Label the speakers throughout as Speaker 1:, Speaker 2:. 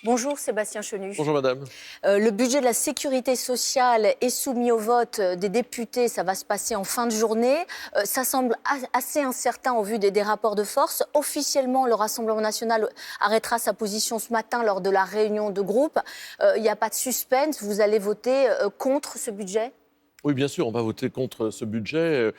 Speaker 1: Bonjour Sébastien Chenu.
Speaker 2: Bonjour madame.
Speaker 1: Le budget de la sécurité sociale est soumis au vote des députés. Ça va se passer en fin de journée. Ça semble assez incertain au vu des rapports de force. Officiellement, le Rassemblement national arrêtera sa position ce matin lors de la réunion de groupe. Il n'y a pas de suspense. Vous allez voter contre ce budget ?
Speaker 2: Oui, bien sûr, on va voter contre ce budget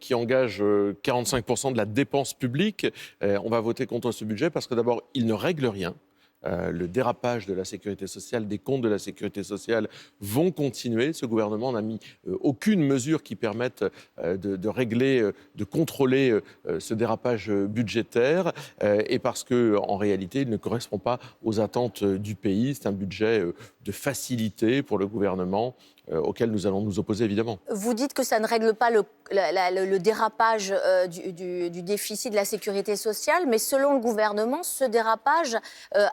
Speaker 2: qui engage 45% de la dépense publique. On va voter contre ce budget parce que d'abord, il ne règle rien. Le dérapage de la sécurité sociale, des comptes de la sécurité sociale vont continuer. Ce gouvernement n'a mis aucune mesure qui permette de régler, de contrôler ce dérapage budgétaire et parce qu'en réalité, il ne correspond pas aux attentes du pays. C'est un budget de facilité pour le gouvernement auquel nous allons nous opposer évidemment.
Speaker 1: Vous dites que ça ne règle pas le dérapage du déficit de la sécurité sociale, mais selon le gouvernement, ce dérapage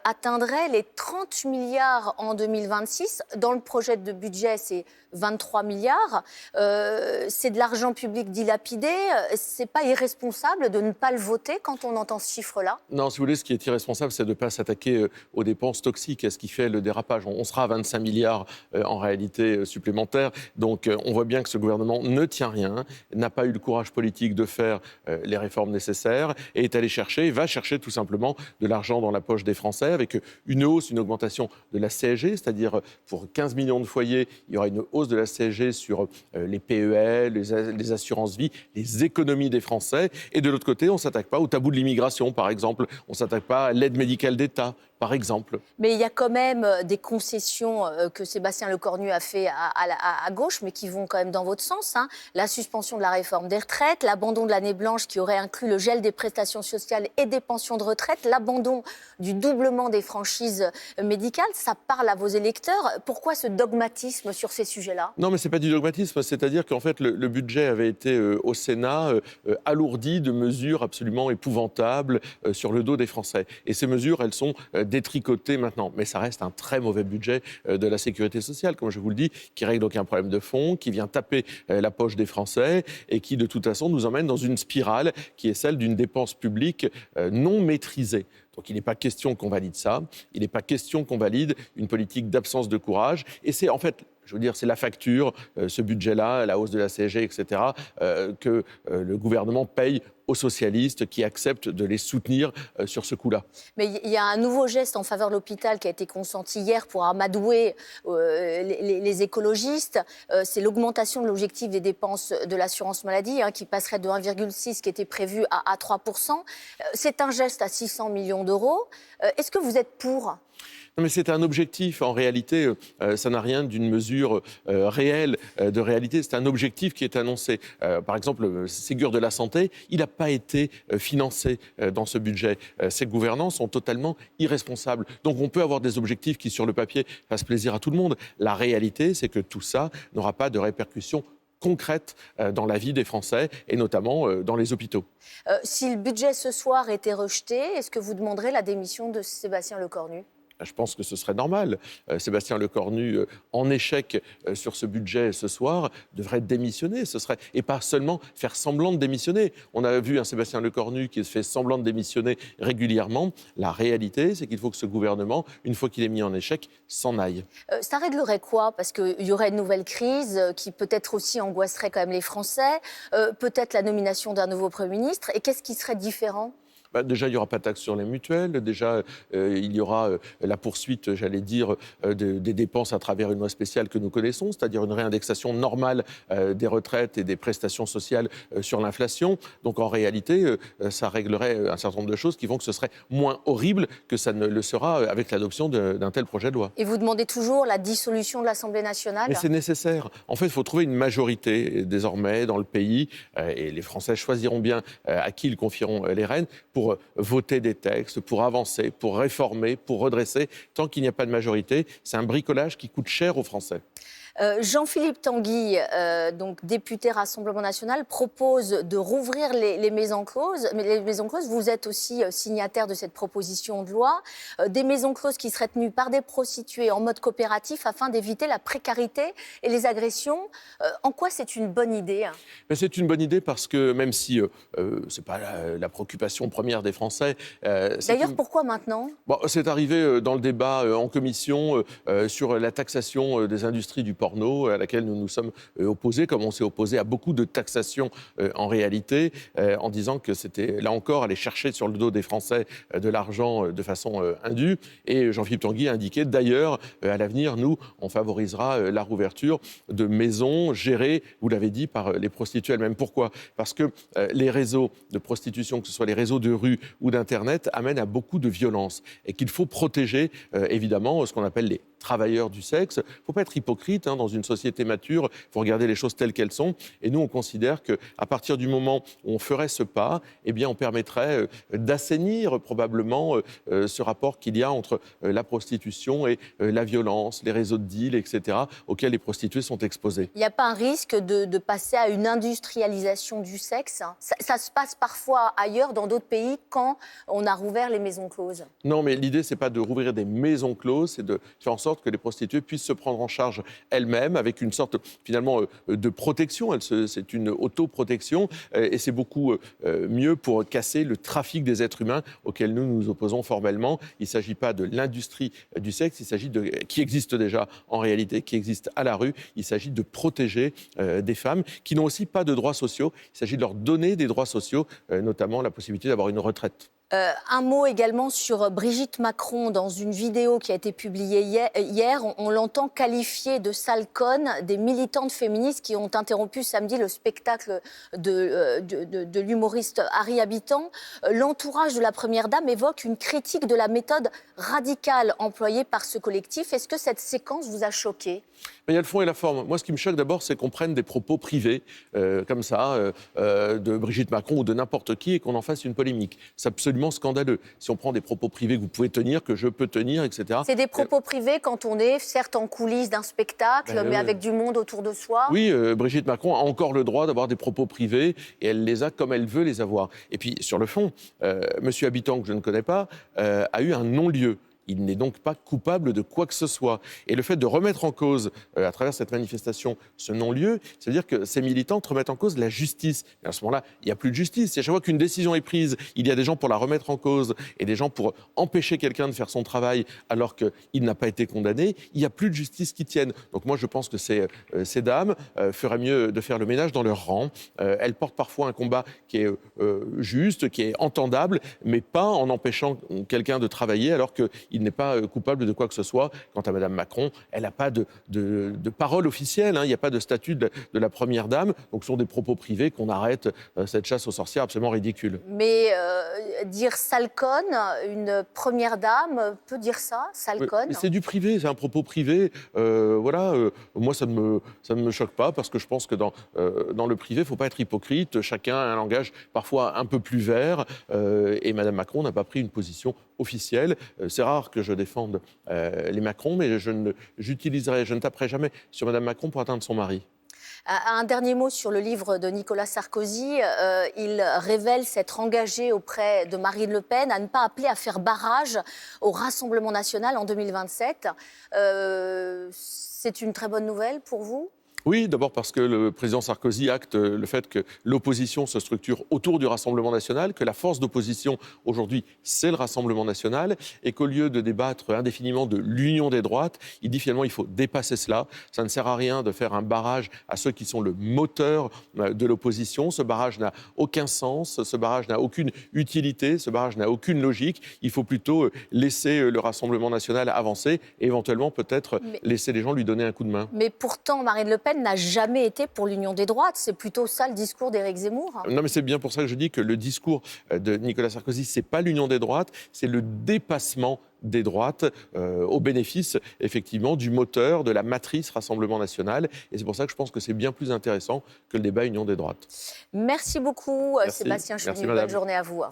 Speaker 1: atteindrait les 30 milliards en 2026. Dans le projet de budget, c'est 23 milliards. C'est de l'argent public dilapidé. C'est pas irresponsable de ne pas le voter quand on entend ce chiffre-là ?
Speaker 2: Non, si vous voulez, ce qui est irresponsable, c'est de ne pas s'attaquer aux dépenses toxiques, à ce qui fait le dérapage. On sera à 25 milliards en réalité supplémentaires. Donc on voit bien que ce gouvernement ne tient rien, n'a pas eu le courage politique de faire les réformes nécessaires et est allé chercher, va chercher tout simplement de l'argent dans la poche des Français avec une hausse, une augmentation de la CSG, c'est-à-dire pour 15 millions de foyers, il y aura une hausse de la CSG sur les PEL, les assurances-vie, les économies des Français. Et de l'autre côté, on ne s'attaque pas au tabou de l'immigration, par exemple. On ne s'attaque pas à l'aide médicale d'État, par exemple.
Speaker 1: Mais il y a quand même des concessions que Sébastien Lecornu a fait à gauche, mais qui vont quand même dans votre sens. La suspension de la réforme des retraites, l'abandon de l'année blanche qui aurait inclus le gel des prestations sociales et des pensions de retraite, l'abandon du doublement des franchises médicales. Ça parle à vos électeurs. Pourquoi ce dogmatisme sur ces sujets-là ?
Speaker 2: Non, mais ce n'est pas du dogmatisme. C'est-à-dire qu'en fait, le budget avait été au Sénat alourdi de mesures absolument épouvantables sur le dos des Français. Et ces mesures, elles sont détricotées maintenant. Mais ça reste un très mauvais budget de la sécurité sociale, comme je vous le dis, qui règle aucun problème de fond, qui vient taper la poche des Français et qui, de toute façon, nous emmène dans une spirale qui est celle d'une dépense publique non maîtrisée. Donc il n'est pas question qu'on valide ça, il n'est pas question qu'on valide une politique d'absence de courage. Et c'est en fait, je veux dire, c'est la facture, ce budget-là, la hausse de la CSG, etc., que le gouvernement paye aux socialistes qui acceptent de les soutenir sur ce coup-là.
Speaker 1: Mais il y a un nouveau geste en faveur de l'hôpital qui a été consenti hier pour amadouer les écologistes. C'est l'augmentation de l'objectif des dépenses de l'assurance maladie qui passerait de 1,6 qui était prévu à 3%. C'est un geste à 600 millions d'euros. Est-ce que vous êtes pour ?
Speaker 2: Non, mais c'est un objectif. En réalité, ça n'a rien d'une mesure réelle de réalité. C'est un objectif qui est annoncé. Par exemple, le Ségur de la santé, il n'a pas été financé dans ce budget. Ces gouvernants sont totalement irresponsables. Donc on peut avoir des objectifs qui, sur le papier, fassent plaisir à tout le monde. La réalité, c'est que tout ça n'aura pas de répercussions concrètes dans la vie des Français et notamment dans les hôpitaux.
Speaker 1: Si le budget ce soir était rejeté, est-ce que vous demanderez la démission de Sébastien Lecornu ?
Speaker 2: Je pense que ce serait normal. Sébastien Lecornu, en échec sur ce budget ce soir, devrait démissionner. Et pas seulement faire semblant de démissionner. On a vu un Sébastien Lecornu qui fait semblant de démissionner régulièrement. La réalité, c'est qu'il faut que ce gouvernement, une fois qu'il est mis en échec, s'en aille.
Speaker 1: Ça réglerait quoi ? Parce qu'il y aurait une nouvelle crise qui peut-être aussi angoisserait quand même les Français. Peut-être la nomination d'un nouveau Premier ministre. Et qu'est-ce qui serait différent ?
Speaker 2: Déjà, il n'y aura pas de taxe sur les mutuelles. Déjà, il y aura la poursuite, j'allais dire, des dépenses à travers une loi spéciale que nous connaissons, c'est-à-dire une réindexation normale des retraites et des prestations sociales sur l'inflation. Donc, en réalité, ça réglerait un certain nombre de choses qui font que ce serait moins horrible que ça ne le sera avec l'adoption d'un tel projet de loi.
Speaker 1: Et vous demandez toujours la dissolution de l'Assemblée nationale ?
Speaker 2: Mais c'est nécessaire. En fait, il faut trouver une majorité désormais dans le pays et les Français choisiront bien à qui ils confieront les rênes pour voter des textes, pour avancer, pour réformer, pour redresser. Tant qu'il n'y a pas de majorité, c'est un bricolage qui coûte cher aux Français.
Speaker 1: Jean-Philippe Tanguy, donc député Rassemblement national, propose de rouvrir les maisons closes. Mais les maisons closes, vous êtes aussi signataire de cette proposition de loi. Des maisons closes qui seraient tenues par des prostituées en mode coopératif afin d'éviter la précarité et les agressions. En quoi c'est une bonne idée?
Speaker 2: C'est une bonne idée parce que même si ce n'est pas la préoccupation première des Français...
Speaker 1: D'ailleurs, pourquoi maintenant?
Speaker 2: C'est arrivé dans le débat en commission sur la taxation des industries du porno à laquelle nous nous sommes opposés, comme on s'est opposé à beaucoup de taxations en réalité, en disant que c'était, là encore, aller chercher sur le dos des Français de l'argent de façon indue. Et Jean-Philippe Tanguy a indiqué, d'ailleurs, à l'avenir, nous, on favorisera la rouverture de maisons gérées, vous l'avez dit, par les prostituées elles-mêmes. Pourquoi? Parce que les réseaux de prostitution, que ce soit les réseaux de rue ou d'Internet, amènent à beaucoup de violence et qu'il faut protéger, évidemment, ce qu'on appelle les travailleurs du sexe. Il ne faut pas être hypocrite dans une société mature, il faut regarder les choses telles qu'elles sont. Et nous, on considère qu'à partir du moment où on ferait ce pas, eh bien, on permettrait d'assainir probablement ce rapport qu'il y a entre la prostitution et la violence, les réseaux de deal, etc., auxquels les prostituées sont exposées.
Speaker 1: Il n'y a pas un risque de passer à une industrialisation du sexe? Ça se passe parfois ailleurs, dans d'autres pays, quand on a rouvert les maisons closes.
Speaker 2: Non, mais l'idée, ce n'est pas de rouvrir des maisons closes, c'est de faire en sorte que les prostituées puissent se prendre en charge elles-mêmes avec une sorte, finalement, de protection. C'est une autoprotection et c'est beaucoup mieux pour casser le trafic des êtres humains auquel nous nous opposons formellement. Il ne s'agit pas de l'industrie du sexe, il s'agit qui existe déjà en réalité, qui existe à la rue. Il s'agit de protéger des femmes qui n'ont aussi pas de droits sociaux. Il s'agit de leur donner des droits sociaux, notamment la possibilité d'avoir une retraite.
Speaker 1: Un mot également sur Brigitte Macron. Dans une vidéo qui a été publiée hier, on l'entend qualifier de sale conne des militantes féministes qui ont interrompu samedi le spectacle de l'humoriste Harry Habitant. L'entourage de la Première Dame évoque une critique de la méthode radicale employée par ce collectif. Est-ce que cette séquence vous a choqué?
Speaker 2: Il y a le fond et la forme. Moi, ce qui me choque d'abord, c'est qu'on prenne des propos privés, comme ça, de Brigitte Macron ou de n'importe qui, et qu'on en fasse une polémique. C'est absolument scandaleux. Si on prend des propos privés que vous pouvez tenir, que je peux tenir, etc.
Speaker 1: C'est des propos privés quand on est, certes, en coulisses d'un spectacle, mais avec du monde autour de soi.
Speaker 2: Oui, Brigitte Macron a encore le droit d'avoir des propos privés, et elle les a comme elle veut les avoir. Et puis, sur le fond, Monsieur Habitant, que je ne connais pas, a eu un non-lieu. Il n'est donc pas coupable de quoi que ce soit. Et le fait de remettre en cause, à travers cette manifestation, ce non-lieu, c'est-à-dire que ces militantes remettent en cause la justice. Et à ce moment-là, il n'y a plus de justice. Et à chaque fois qu'une décision est prise, il y a des gens pour la remettre en cause et des gens pour empêcher quelqu'un de faire son travail alors qu'il n'a pas été condamné. Il n'y a plus de justice qui tienne. Donc moi, je pense que ces dames feraient mieux de faire le ménage dans leur rang. Elles portent parfois un combat qui est juste, qui est entendable, mais pas en empêchant quelqu'un de travailler alors qu'il n'est pas coupable de quoi que ce soit. Quant à Mme Macron, elle n'a pas de parole officielle, il n'y a pas de statut de la Première Dame, donc ce sont des propos privés qu'on arrête, cette chasse aux sorcières absolument ridicule.
Speaker 1: Mais dire sale conne, une Première Dame peut dire ça, sale conne?
Speaker 2: C'est du privé, c'est un propos privé, voilà. Moi, ça ne me choque pas, parce que je pense que dans le privé, il ne faut pas être hypocrite, chacun a un langage parfois un peu plus vert, et Mme Macron n'a pas pris une position officielle. C'est rare que je défende les Macron, mais je ne taperai jamais sur Mme Macron pour atteindre son mari.
Speaker 1: Un dernier mot sur le livre de Nicolas Sarkozy. Il révèle s'être engagé auprès de Marine Le Pen à ne pas appeler à faire barrage au Rassemblement national en 2027. C'est une très bonne nouvelle pour vous?
Speaker 2: Oui, d'abord parce que le président Sarkozy acte le fait que l'opposition se structure autour du Rassemblement national, que la force d'opposition aujourd'hui, c'est le Rassemblement national, et qu'au lieu de débattre indéfiniment de l'union des droites, il dit finalement il faut dépasser cela. Ça ne sert à rien de faire un barrage à ceux qui sont le moteur de l'opposition. Ce barrage n'a aucun sens, ce barrage n'a aucune utilité, ce barrage n'a aucune logique. Il faut plutôt laisser le Rassemblement national avancer et éventuellement peut-être laisser les gens lui donner un coup de main.
Speaker 1: Mais pourtant, Marine Le Pen n'a jamais été pour l'union des droites. C'est plutôt ça le discours d'Éric Zemmour.
Speaker 2: Non, mais c'est bien pour ça que je dis que le discours de Nicolas Sarkozy, c'est pas l'union des droites, c'est le dépassement des droites au bénéfice, effectivement, du moteur, de la matrice Rassemblement national. Et c'est pour ça que je pense que c'est bien plus intéressant que le débat union des droites.
Speaker 1: Merci beaucoup,
Speaker 2: Merci.
Speaker 1: Sébastien Chenu.
Speaker 2: Merci,
Speaker 1: Bonne journée à vous.